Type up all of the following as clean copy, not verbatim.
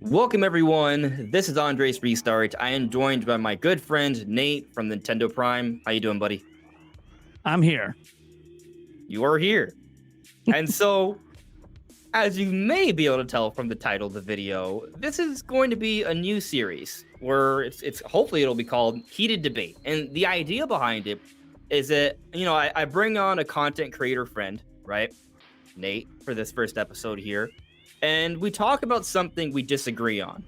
Welcome everyone, this is AndresRestart. I am joined by my good friend Nate from Nintendo Prime. How you doing, buddy? I'm here. You are here. And so, as you may be able to tell from the title of the video, this is going to be a new series where it's hopefully it'll be called Heated Debate. And the idea behind it is that, I bring on a content creator friend, right? Nate, for this first episode here. And we talk about something we disagree on.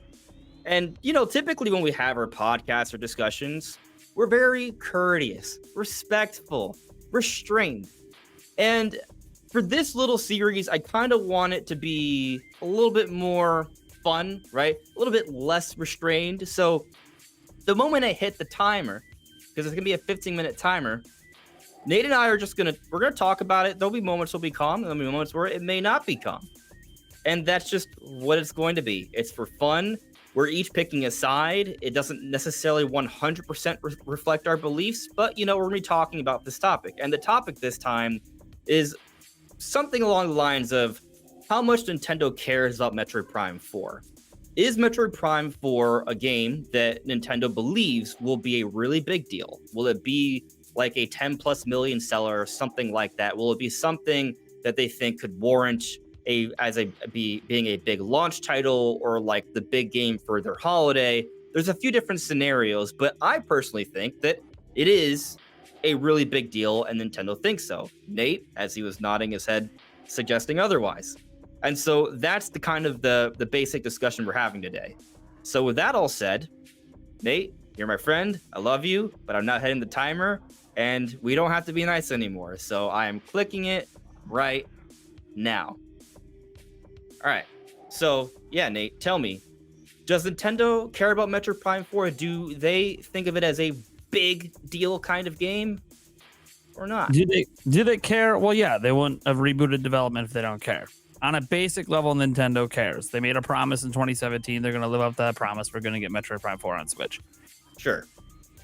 And, typically when we have our podcasts or discussions, we're very courteous, respectful, restrained. And for this little series, I kind of want it to be a little bit more fun, right? A little bit less restrained. So the moment I hit the timer, because it's going to be a 15-minute timer, Nate and I are we're going to talk about it. There'll be moments will be calm, and there'll be moments where it may not be calm. And that's just what it's going to be. It's for fun. We're each picking a side. It doesn't necessarily 100% reflect our beliefs, but, we're going to be talking about this topic. And the topic this time is something along the lines of how much Nintendo cares about Metroid Prime 4. Is Metroid Prime 4 a game that Nintendo believes will be a really big deal? Will it be like a 10 plus million seller or something like that? Will it be something that they think could warrant being a big launch title or like the big game for their holiday? There's a few different scenarios, but I personally think that it is a really big deal and Nintendo thinks so. Nate, as he was nodding his head, suggesting otherwise. And so that's the kind of the basic discussion we're having today. So with that all said, Nate, you're my friend. I love you, but I'm not hitting the timer and we don't have to be nice anymore. So I am clicking it right now. All right, so yeah, Nate, tell me, does Nintendo care about Metroid Prime 4? Do they think of it as a big deal kind of game or not? Do they care? Well, yeah, they wouldn't have rebooted development if they don't care. On a basic level, Nintendo cares. They made a promise in 2017. They're going to live up to that promise. We're going to get Metroid Prime 4 on Switch. Sure.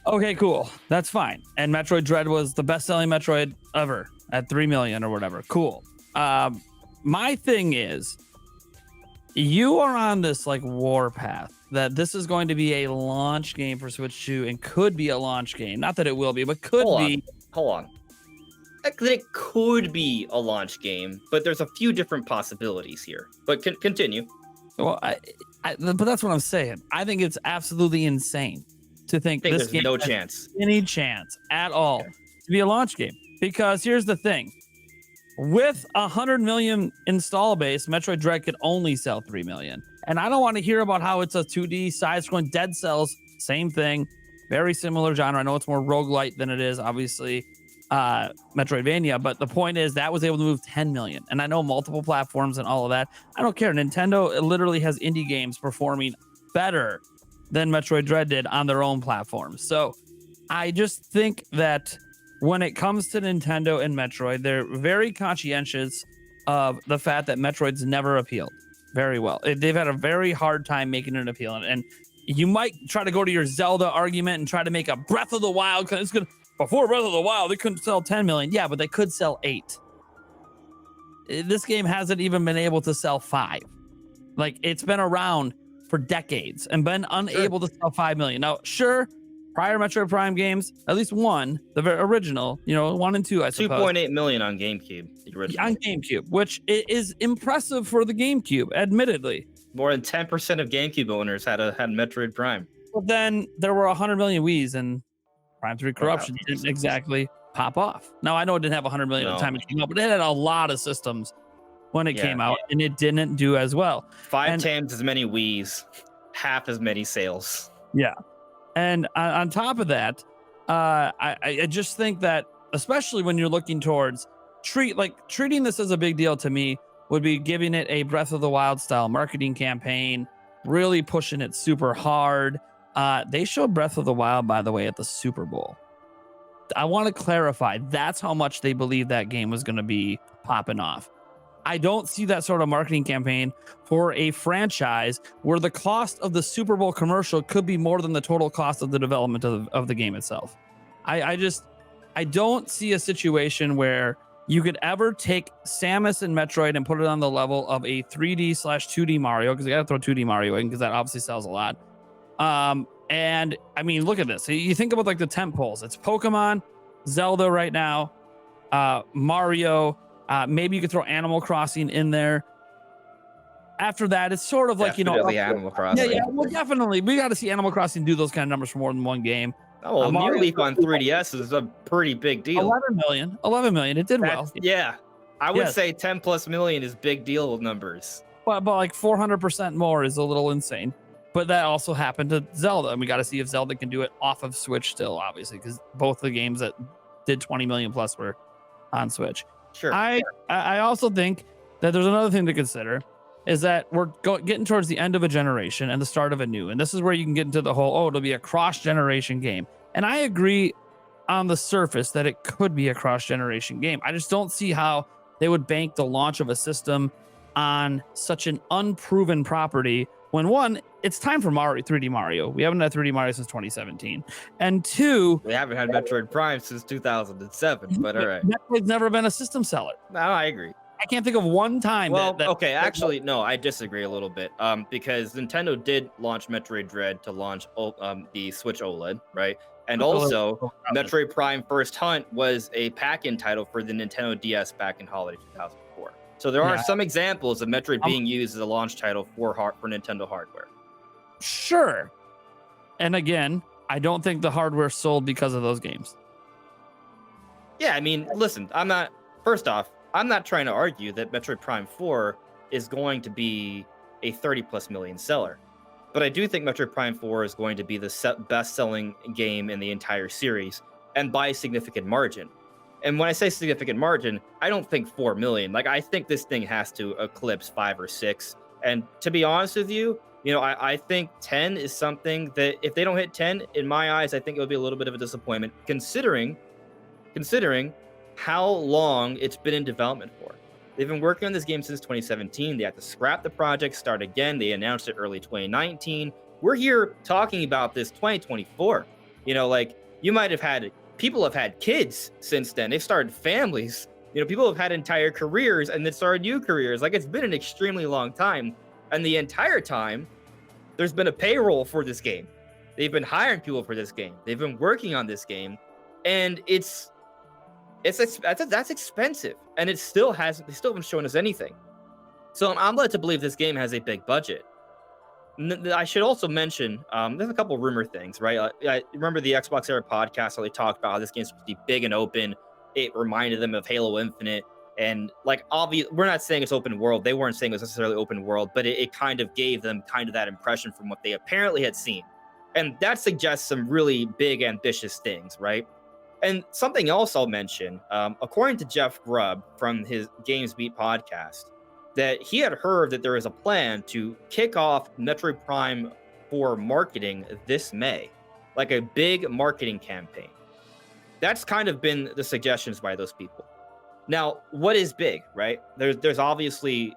Okay, cool. That's fine. And Metroid Dread was the best-selling Metroid ever at 3 million or whatever. Cool. My thing is, you are on this like war path that this is going to be a launch game for Switch 2 and could be a launch game. Not that it will be, but could be. Hold on. It could be a launch game, but there's a few different possibilities here. But continue. Well, but that's what I'm saying. I think it's absolutely insane to think this game no has chance. Any chance at all to be a launch game. Because here's the thing. With 100 million install base, Metroid Dread could only sell 3 million. And I don't want to hear about how it's a 2D side-scrolling. Dead Cells, same thing. Very similar genre. I know it's more roguelite than it is, obviously, Metroidvania. But the point is that was able to move 10 million. And I know multiple platforms and all of that. I don't care. Nintendo literally has indie games performing better than Metroid Dread did on their own platforms. So I just think that when it comes to Nintendo and Metroid, they're very conscientious of the fact that Metroid's never appealed very well. They've had a very hard time making it appeal. And you might try to go to your Zelda argument and try to make a Breath of the Wild. Before Breath of the Wild, they couldn't sell 10 million. Yeah, but they could sell 8. This game hasn't even been able to sell 5. Like, it's been around for decades and been unable to sell 5 million. Now, sure, prior Metroid Prime games, at least one, the original, 1 and 2, I suppose. 2.8 million on GameCube. On GameCube, which is impressive for the GameCube, admittedly. More than 10% of GameCube owners had Metroid Prime. But then there were 100 million Wiis, and Prime 3 Corruption didn't exactly pop off. Now, I know it didn't have 100 million at the time it came out, but it had a lot of systems when it came out, and it didn't do as well. 5 times as many Wiis, half as many sales. Yeah. And on top of that, I just think that, especially when you're looking towards treating this as a big deal to me would be giving it a Breath of the Wild style marketing campaign, really pushing it super hard. They showed Breath of the Wild, by the way, at the Super Bowl. I want to clarify, that's how much they believe that game was going to be popping off. I don't see that sort of marketing campaign for a franchise where the cost of the Super Bowl commercial could be more than the total cost of the development of the game itself. I don't see a situation where you could ever take Samus and Metroid and put it on the level of a 3D/2D Mario, because you got to throw 2D Mario in because that obviously sells a lot. And I mean, look at this. You think about like the tent poles. It's Pokemon, Zelda right now, Mario. Maybe you could throw Animal Crossing in there. After that, it's sort of like, Definitely Animal Crossing. Yeah, well, definitely. We got to see Animal Crossing do those kind of numbers for more than one game. Oh, well, New Leaf on 3DS is a pretty big deal. 11 million. It did well. Yeah. I would say 10 plus million is big deal numbers. But like 400% more is a little insane. But that also happened to Zelda. And we got to see if Zelda can do it off of Switch still, obviously, because both the games that did 20 million plus were on Switch. Sure. I also think that there's another thing to consider, is that we're getting towards the end of a generation and the start of a new. And this is where you can get into the whole, it'll be a cross-generation game. And I agree on the surface that it could be a cross-generation game. I just don't see how they would bank the launch of a system on such an unproven property when, one, it's time for 3D Mario. We haven't had 3D Mario since 2017. And two, we haven't had Metroid Prime since 2007, but all right. Metroid's never been a system seller. No, I agree. I can't think of one time. Well, okay, actually, no, I disagree a little bit. Because Nintendo did launch Metroid Dread to launch the Switch OLED, right? And also, Metroid Prime First Hunt was a pack-in title for the Nintendo DS back in holiday 2004. So there are some examples of Metroid being used as a launch title for Nintendo hardware. Sure. And again, I don't think the hardware sold because of those games. Yeah, I mean, listen, first off, I'm not trying to argue that Metroid Prime 4 is going to be a 30 plus million seller. But I do think Metroid Prime 4 is going to be the best-selling game in the entire series, and by a significant margin. And when I say significant margin, I don't think 4 million. Like, I think this thing has to eclipse 5 or 6. And to be honest with you, I think 10 is something that if they don't hit 10, in my eyes, I think it would be a little bit of a disappointment, considering how long it's been in development for. They've been working on this game since 2017. They had to scrap the project, start again. They announced it early 2019. We're here talking about this 2024. People have had kids since then. They've started families. People have had entire careers and then started new careers. Like, it's been an extremely long time. And the entire time, there's been a payroll for this game. They've been hiring people for this game. They've been working on this game. And that's expensive, and they still haven't shown us anything. So I'm led to believe this game has a big budget. I should also mention, there's a couple rumor things, right? I remember the Xbox Era podcast how they talked about how this game's supposed to be big and open. It reminded them of Halo Infinite, and we're not saying it's open world. They weren't saying it was necessarily open world, but it kind of gave them kind of that impression from what they apparently had seen, and that suggests some really big, ambitious things, right? And something else I'll mention, according to Jeff Grubb from his Games Beat podcast, that he had heard that there is a plan to kick off Metroid Prime 4 marketing this May, like a big marketing campaign. That's kind of been the suggestions by those people. Now, what is big, right? There's obviously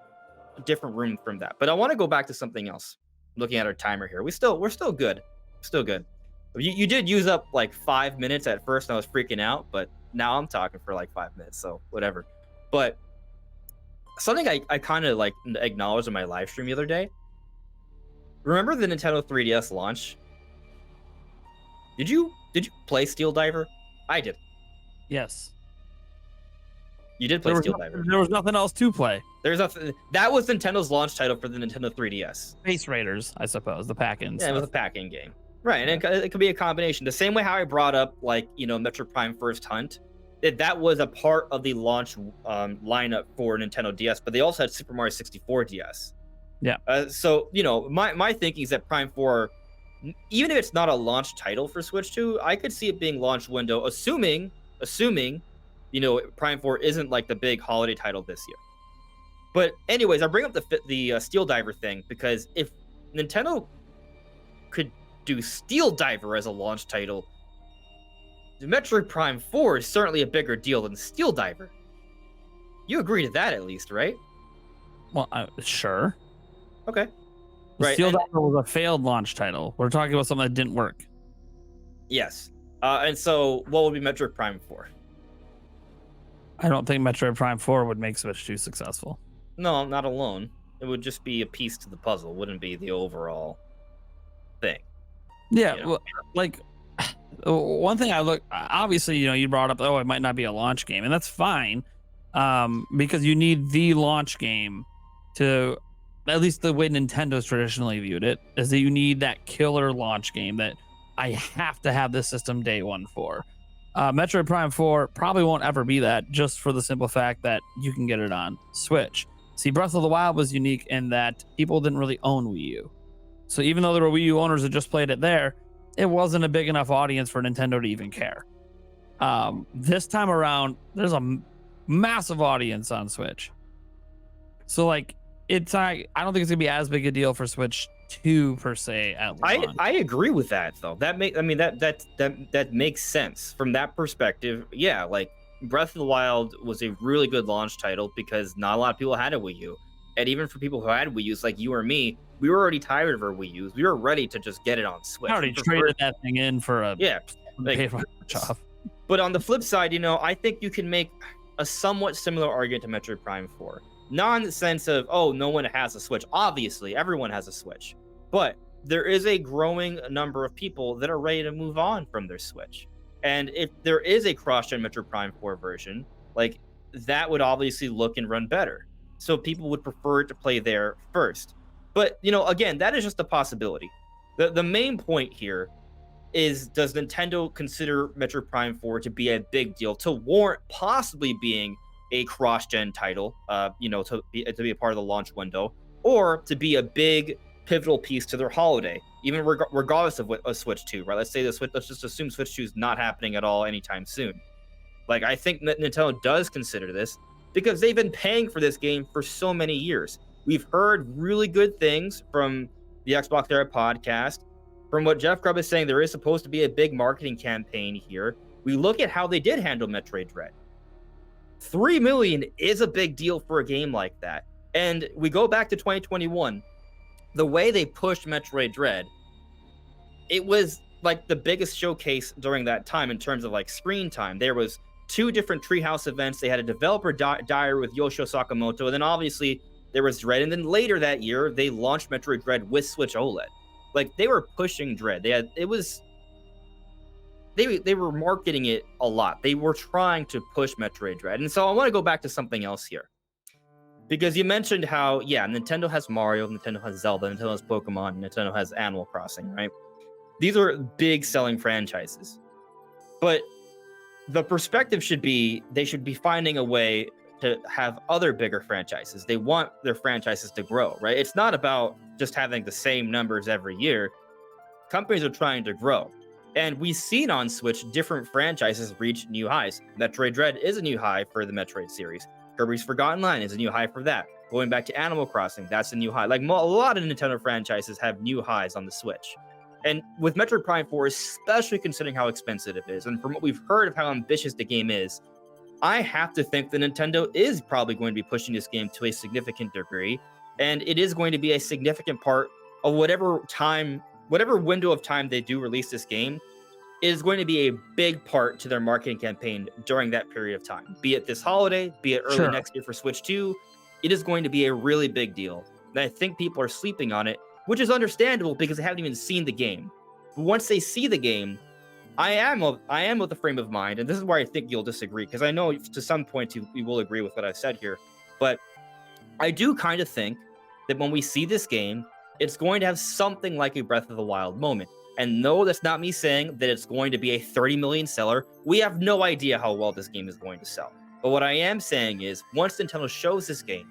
a different room from that. But I want to go back to something else. Looking at our timer here, we're still good. Still good. You did use up like 5 minutes at first, and I was freaking out, but now I'm talking for like 5 minutes, so whatever. But something I kind of like acknowledged in my live stream the other day. Remember the Nintendo 3DS launch? Did you play Steel Diver? I did. Yes. You did play Steel Diver. There was nothing else to play. That was Nintendo's launch title for the Nintendo 3DS. Space Raiders, I suppose, the pack-in. Yeah, it was a pack-in game. Right, and it could be a combination. The same way how I brought up, Metroid Prime First Hunt, that was a part of the launch lineup for Nintendo DS, but they also had Super Mario 64 DS. Yeah. So, my thinking is that Prime 4, even if it's not a launch title for Switch 2, I could see it being launch window, assuming, Prime 4 isn't like the big holiday title this year. But anyways, I bring up the Steel Diver thing because if Nintendo could do Steel Diver as a launch title, the Metroid Prime 4 is certainly a bigger deal than Steel Diver. You agree to that at least, right? Well, sure. Okay. Right. Steel Diver was a failed launch title. We're talking about something that didn't work. Yes. And so what would be Metroid Prime 4? I don't think Metroid Prime 4 would make Switch 2 successful. No, not alone. It would just be a piece to the puzzle. Wouldn't be the overall thing. Yeah, You know? well, like one thing I look obviously, you brought up, oh, it might not be a launch game, and that's fine, because you need the launch game to, at least the way Nintendo's traditionally viewed it, is that you need that killer launch game that I have to have this system day one for. Metroid Prime 4 probably won't ever be that, just for the simple fact that you can get it on Switch. See, Breath of the Wild was unique in that people didn't really own Wii U. So even though there were Wii U owners that just played it there, it wasn't a big enough audience for Nintendo to even care. This time around, there's a massive audience on Switch. So like, I don't think it's gonna be as big a deal for Switch 2 per se at launch. I agree with that though. That makes sense from that perspective. Yeah, like Breath of the Wild was a really good launch title because not a lot of people had a Wii U. And even for people who had Wii U's like you or me, we were already tired of our Wii U's. We were ready to just get it on Switch. I already traded that thing in for a job. But on the flip side, I think you can make a somewhat similar argument to Metroid Prime 4. Not in the sense of, oh, no one has a Switch. Obviously, everyone has a Switch. But there is a growing number of people that are ready to move on from their Switch. And if there is a cross-gen Metroid Prime 4 version, like that would obviously look and run better. So people would prefer to play there first. But, again, that is just a possibility. The main point here is, does Nintendo consider Metroid Prime 4 to be a big deal, to warrant possibly being a cross-gen title, to be a part of the launch window, or to be a big pivotal piece to their holiday, even regardless of what a Switch 2, right? Let's just assume Switch 2 is not happening at all anytime soon. Like, I think that Nintendo does consider this because they've been paying for this game for so many years. We've heard really good things from the Xbox Era podcast. From what Jeff Grubb is saying, there is supposed to be a big marketing campaign here. We look at how they did handle Metroid Dread. 3 million is a big deal for a game like that. And we go back to 2021. The way they pushed Metroid Dread, it was like the biggest showcase during that time in terms of like screen time. There was 2 different Treehouse events. They had a developer diary with Yoshio Sakamoto, and then obviously there was Dread. And then later that year, they launched Metroid Dread with Switch OLED. Like, they were pushing Dread. They were marketing it a lot. They were trying to push Metroid Dread. And so I want to go back to something else here. Because you mentioned how, yeah, Nintendo has Mario, Nintendo has Zelda, Nintendo has Pokemon, Nintendo has Animal Crossing, right? These are big selling franchises. But the perspective should be, they should be finding a way to have other bigger franchises. They want their franchises to grow, right? It's not about just having the same numbers every year. Companies are trying to grow. And we've seen on Switch different franchises reach new highs. Metroid Dread is a new high for the Metroid series. Kirby's Forgotten Land is a new high for that. Going back to Animal Crossing, that's a new high. Like, a lot of Nintendo franchises have new highs on the Switch. And with Metroid Prime 4, especially considering how expensive it is, and from what we've heard of how ambitious the game is, I have to think that Nintendo is probably going to be pushing this game to a significant degree, and it is going to be a significant part of whatever window of time they do release this game. Is going to be a big part to their marketing campaign during that period of time. Be it this holiday, be it early next year for Switch 2, it is going to be a really big deal. And I think people are sleeping on it, which is understandable because they haven't even seen the game. But once they see the game, I am of the frame of mind, and this is where I think you'll disagree, because I know to some point you will agree with what I've said here, but I do kind of think that when we see this game, it's going to have something like a Breath of the Wild moment. And no, that's not me saying that it's going to be a 30 million seller. We have no idea how well this game is going to sell. But what I am saying is, once Nintendo shows this game,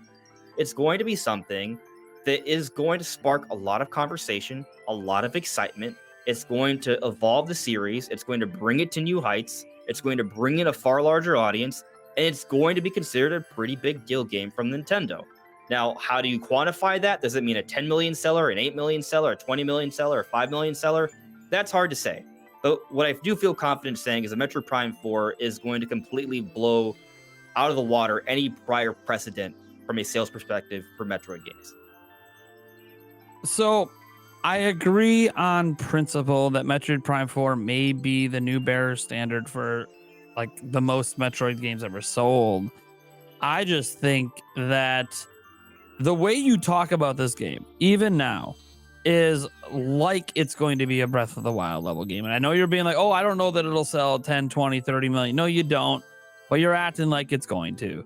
it's going to be something that is going to spark a lot of conversation, a lot of excitement. It's going to evolve the series. It's going to bring it to new heights. It's going to bring in a far larger audience. And it's going to be considered a pretty big deal game from Nintendo. Now, how do you quantify that? Does it mean a 10 million seller, an 8 million seller, a 20 million seller, a 5 million seller? That's hard to say. But what I do feel confident saying is that Metroid Prime 4 is going to completely blow out of the water any prior precedent from a sales perspective for Metroid games. So I agree on principle that Metroid Prime 4 may be the new bearer standard for like the most Metroid games ever sold. I just think that the way you talk about this game, even now, is like it's going to be a Breath of the Wild level game. And I know you're being like, oh, I don't know that it'll sell 10, 20, 30 million. No, you don't. But you're acting like it's going to.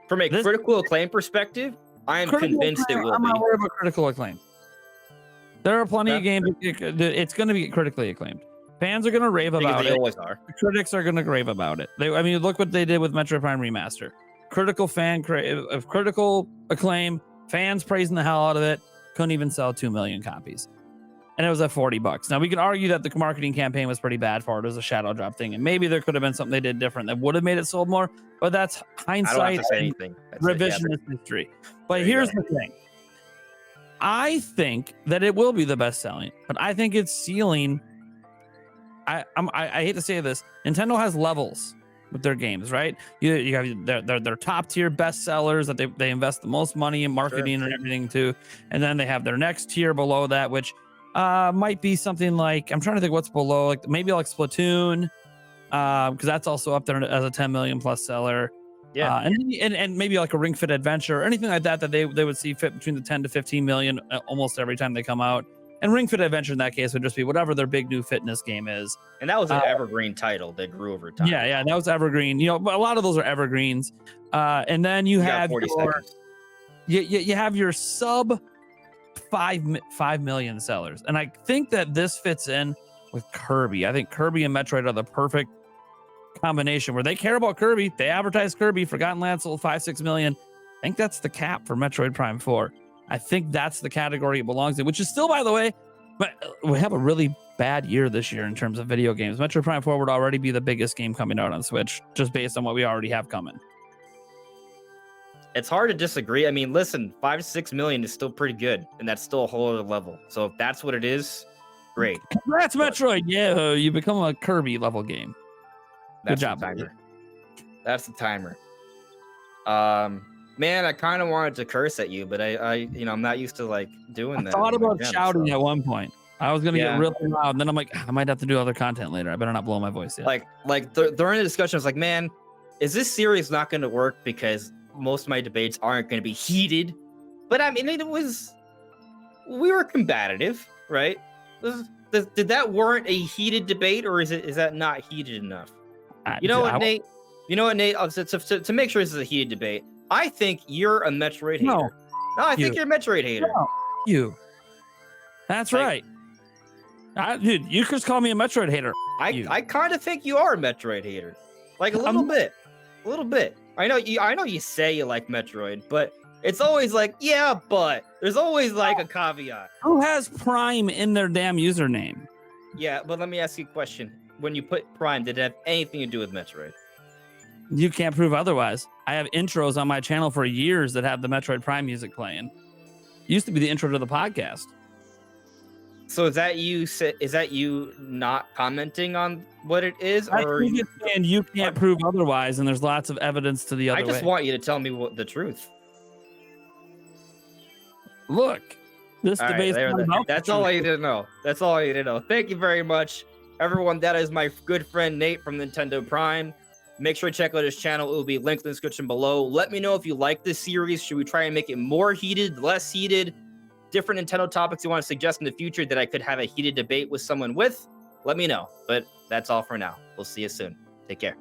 From a critical acclaim perspective, I am convinced it will I'm be. not worried about critical acclaim. There are plenty of games. It's going to be critically acclaimed. Fans are going to rave about They it. always are. Critics are going to rave about it. I mean, look what they did with Metroid Prime Remaster. Critical acclaim, fans praising the hell out of it. Couldn't even sell 2 million copies. And it was at $40. Now, we can argue that the marketing campaign was pretty bad for it. It was a shadow drop thing. And maybe there could have been something they did different that would have made it sold more. But that's hindsight. I don't have to say anything. Revisionist history. But here's the thing. I think that it will be the best selling, but I think its ceiling. I hate to say this. Nintendo has levels with their games, right? You have their top tier best sellers that they invest the most money in marketing and everything to, and then they have their next tier below that, which might be something like, I'm trying to think what's below, like maybe like Splatoon, because that's also up there as a 10 million plus seller. Yeah, and maybe like a Ring Fit Adventure or anything like that they would see fit between the 10 to 15 million almost every time they come out. And Ring Fit Adventure in that case would just be whatever their big new fitness game is. And that was an evergreen title that grew over time. Yeah, that was evergreen. You know, but a lot of those are evergreens. And then you have you have your sub 5 million sellers. And I think that this fits in with Kirby. I think Kirby and Metroid are the perfect combination where they care about Kirby. They advertise Kirby. Forgotten Land sold 5-6 million. I think that's the cap for Metroid Prime 4. I think that's the category it belongs in, which is still, by the way, but we have a really bad year this year in terms of video games. Metroid Prime 4 would already be the biggest game coming out on Switch, just based on what we already have coming. It's hard to disagree. I mean, listen, 5-6 million is still pretty good, and that's still a whole other level. So if that's what it is, great. Congrats, Metroid. Yeah, you become a Kirby level game. Good job, timer. That's the timer. Man, I kind of wanted to curse at you, but I'm not used to like doing that. I thought about shouting at one point. I was gonna get really loud, and then I'm like, I might have to do other content later. I better not blow my voice yet. During the discussion, I was like, man, is this series not going to work because most of my debates aren't going to be heated? But I mean, we were combative, right? Did that warrant a heated debate, or is that not heated enough? You know what, Nate? To make sure this is a heated debate, I think you're a Metroid hater. No, I think you're a Metroid hater. No, you. That's right. Dude, you just call me a Metroid hater. I kind of think you are a Metroid hater. Like a little bit. A little bit. I know you say you like Metroid, but it's always like, yeah, but there's always like a caveat. Who has Prime in their damn username? Yeah, but let me ask you a question. When you put Prime, did it have anything to do with Metroid? You can't prove otherwise. I have intros on my channel for years that have the Metroid Prime music playing. Used to be the intro to the podcast. So is that you not commenting on what it is, or you can't prove otherwise? And there's lots of evidence to the other way. I just want you to tell me the truth. Look, this debate. That's all I need to know. That's all I need to know. Thank you very much, everyone. That is my good friend Nate from Nintendo Prime. Make sure to check out his channel. It will be linked in the description below. Let me know if you like this series. Should we try and make it more heated, less heated? Different Nintendo topics you want to suggest in the future that I could have a heated debate with someone with? Let me know. But that's all for now. We'll see you soon. Take care.